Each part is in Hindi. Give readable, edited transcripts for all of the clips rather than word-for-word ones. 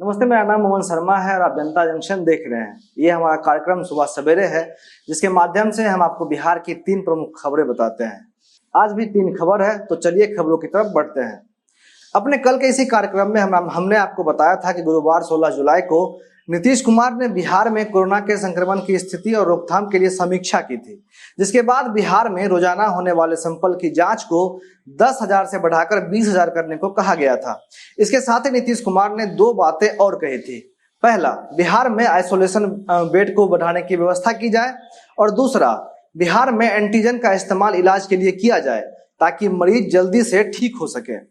नमस्ते, मेरा नाम मोहन शर्मा है और आप जनता जंक्शन देख रहे हैं। ये हमारा कार्यक्रम सुबह सवेरे है, जिसके माध्यम से हम आपको बिहार की 3 प्रमुख खबरें बताते हैं। आज भी 3 खबर है, तो चलिए खबरों की तरफ बढ़ते हैं। अपने कल के इसी कार्यक्रम में हमने आपको बताया था कि गुरुवार 16 जुलाई को नीतीश कुमार ने बिहार में कोरोना के संक्रमण की स्थिति और रोकथाम के लिए समीक्षा की थी, जिसके बाद बिहार में रोजाना होने वाले सैंपल की जांच को 10,000 से बढ़ाकर 20,000 करने को कहा गया था। इसके साथ ही नीतीश कुमार ने 2 बातें और कही थी। पहला, बिहार में आइसोलेशन बेड को बढ़ाने की व्यवस्था की जाए, और दूसरा, बिहार में एंटीजन का इस्तेमाल इलाज के लिए किया जाए ताकि मरीज जल्दी से ठीक हो सके।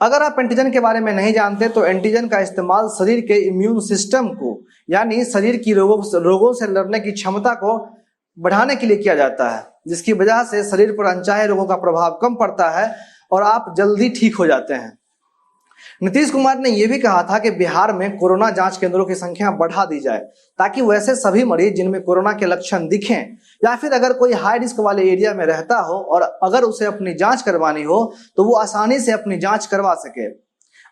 अगर आप एंटीजन के बारे में नहीं जानते तो एंटीजन का इस्तेमाल शरीर के इम्यून सिस्टम को, यानी शरीर की रोगों से लड़ने की क्षमता को बढ़ाने के लिए किया जाता है, जिसकी वजह से शरीर पर अनचाहे रोगों का प्रभाव कम पड़ता है और आप जल्दी ठीक हो जाते हैं। नीतीश कुमार ने यह भी कहा था कि बिहार में कोरोना जांच केंद्रों की संख्या बढ़ा दी जाए ताकि वैसे सभी मरीज जिनमें कोरोना के लक्षण दिखें या फिर अगर कोई हाई रिस्क वाले एरिया में रहता हो और अगर उसे अपनी जांच करवानी हो तो वो आसानी से अपनी जांच करवा सके।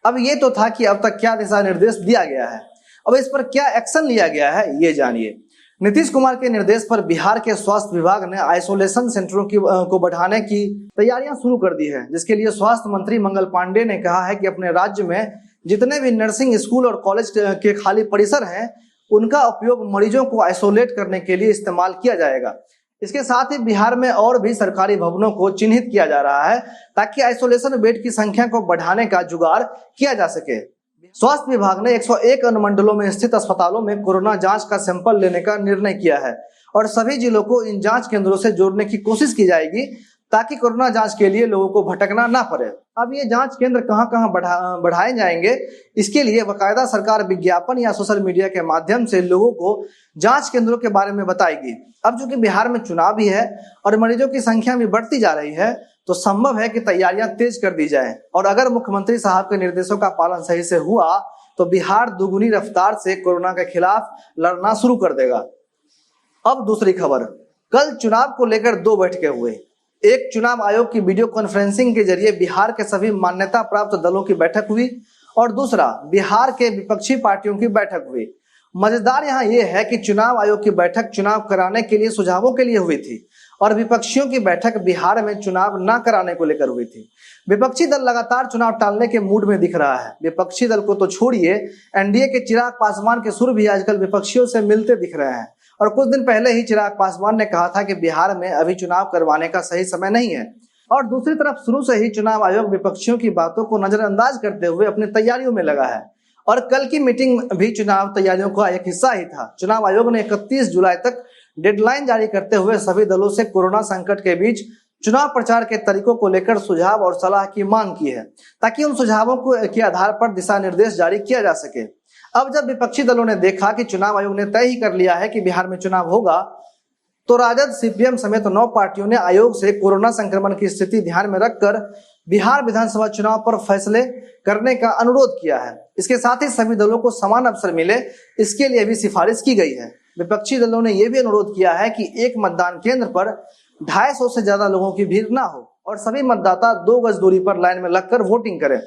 अब ये तो था कि अब तक क्या दिशा निर्देश दिया गया है, अब इस पर क्या एक्शन लिया गया है, ये जानिए। नीतीश कुमार के निर्देश पर बिहार के स्वास्थ्य विभाग ने आइसोलेशन सेंटरों को बढ़ाने की तैयारियां शुरू कर दी है, जिसके लिए स्वास्थ्य मंत्री मंगल पांडे ने कहा है कि अपने राज्य में जितने भी नर्सिंग स्कूल और कॉलेज के खाली परिसर हैं, उनका उपयोग मरीजों को आइसोलेट करने के लिए इस्तेमाल किया जाएगा। इसके साथ ही बिहार में और भी सरकारी भवनों को चिन्हित किया जा रहा है ताकि आइसोलेशन बेड की संख्या को बढ़ाने का जुगाड़ किया जा सके। स्वास्थ्य विभाग ने 101 अनुमंडलों में स्थित अस्पतालों में कोरोना जांच का सैंपल लेने का निर्णय किया है और सभी जिलों को इन जांच केंद्रों से जोड़ने की कोशिश की जाएगी ताकि कोरोना जांच के लिए लोगों को भटकना ना पड़े। अब ये जांच केंद्र कहां बढ़ाए जाएंगे, इसके लिए बाकायदा सरकार विज्ञापन या सोशल मीडिया के माध्यम से लोगों को जांच केंद्रों के बारे में बताएगी। अब चूंकि बिहार में चुनाव भी है और मरीजों की संख्या भी बढ़ती जा रही है, तो संभव है कि तैयारियां तेज कर दी जाएं और अगर मुख्यमंत्री साहब के निर्देशों का पालन सही से हुआ तो बिहार दुगुनी रफ्तार से कोरोना के खिलाफ लड़ना शुरू कर देगा। अब दूसरी खबर, कल चुनाव को लेकर 2 बैठकें हुई। एक, चुनाव आयोग की वीडियो कॉन्फ्रेंसिंग के जरिए बिहार के सभी मान्यता प्राप्त दलों की बैठक हुई और दूसरा, बिहार के विपक्षी पार्टियों की बैठक हुई। मजेदार यहाँ यह है कि चुनाव आयोग की बैठक चुनाव कराने के लिए सुझावों के लिए हुई थी और विपक्षियों की बैठक बिहार में चुनाव न कराने को लेकर हुई थी। विपक्षी दल लगातार चुनाव टालने के मूड में दिख रहा है। विपक्षी दल को तो छोड़िए, एनडीए के चिराग पासवान के सुर भी आजकल विपक्षियों से मिलते दिख रहे हैं और कुछ दिन पहले ही चिराग पासवान ने कहा था कि बिहार में अभी चुनाव करवाने का सही समय नहीं है। और दूसरी तरफ शुरू से ही चुनाव आयोग विपक्षियों की बातों को नजरअंदाज करते हुए अपनी तैयारियों में लगा है और कल की मीटिंग भी चुनाव तैयारियों का एक हिस्सा ही था। चुनाव आयोग ने 31 जुलाई तक डेडलाइन जारी करते हुए सभी दलों से कोरोना संकट के बीच चुनाव प्रचार के तरीकों को लेकर सुझाव और सलाह की मांग की है ताकि उन सुझावों के आधार पर दिशा निर्देश जारी किया जा सके। अब जब विपक्षी दलों ने देखा कि चुनाव आयोग ने तय ही कर लिया है कि बिहार में चुनाव होगा, तो राजद, सीपीएम समेत 9 पार्टियों ने आयोग से कोरोना संक्रमण की स्थिति ध्यान में रखकर बिहार विधानसभा चुनाव पर फैसले करने का अनुरोध किया है। इसके साथ ही सभी दलों को समान अवसर मिले, इसके लिए भी सिफारिश की गई है। विपक्षी दलों ने यह भी अनुरोध किया है कि एक मतदान केंद्र पर 250 से ज्यादा लोगों की भीड़ ना हो और सभी मतदाता 2 गज दूरी पर लाइन में लगकर वोटिंग करें।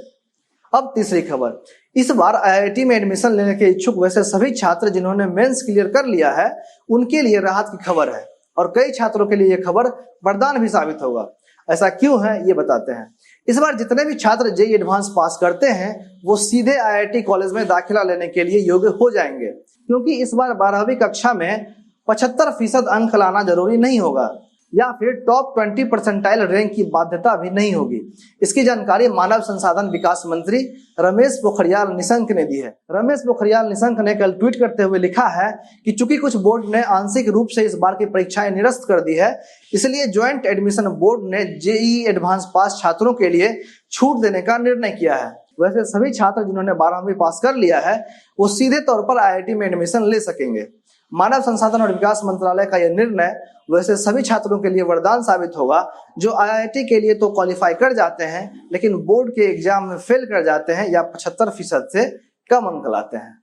अब तीसरी खबर, इस बार आईआईटी में एडमिशन लेने के इच्छुक वैसे सभी छात्र जिन्होंने मेंस क्लियर कर लिया है, उनके लिए राहत की खबर है और कई छात्रों के लिए यह खबर वरदान भी साबित होगा। ऐसा क्यों है, ये बताते हैं। इस बार जितने भी छात्र जेईई एडवांस पास करते हैं वो सीधे आईआईटी कॉलेज में दाखिला लेने के लिए योग्य हो जाएंगे, क्योंकि इस बार 12वीं कक्षा में 75% अंक लाना जरूरी नहीं होगा या फिर टॉप 20 परसेंटाइल रैंक की बाध्यता भी नहीं होगी। इसकी जानकारी मानव संसाधन विकास मंत्री रमेश पोखरियाल निशंक ने दी है। रमेश पोखरियाल निशंक ने कल ट्वीट करते हुए लिखा है कि चूंकि कुछ बोर्ड ने आंशिक रूप से इस बार की परीक्षाएं निरस्त कर दी है, इसलिए ज्वाइंट एडमिशन बोर्ड ने जेईई एडवांस पास छात्रों के लिए छूट देने का निर्णय किया है। वैसे सभी छात्र जिन्होंने 12वीं पास कर लिया है वो सीधे तौर पर आईआईटी में एडमिशन ले सकेंगे। मानव संसाधन और विकास मंत्रालय का यह निर्णय वैसे सभी छात्रों के लिए वरदान साबित होगा जो आईआईटी के लिए तो क्वालिफाई कर जाते हैं लेकिन बोर्ड के एग्जाम में फेल कर जाते हैं या 75% से कम अंक लाते हैं।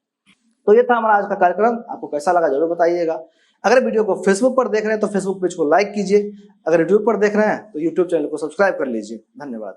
तो ये था हमारा आज का कार्यक्रम, आपको कैसा लगा जरूर बताइएगा। अगर वीडियो को फेसबुक पर देख रहे हैं तो फेसबुक पेज को लाइक कीजिए, अगर यूट्यूब पर देख रहे हैं तो यूट्यूब चैनल को सब्सक्राइब कर लीजिए। धन्यवाद।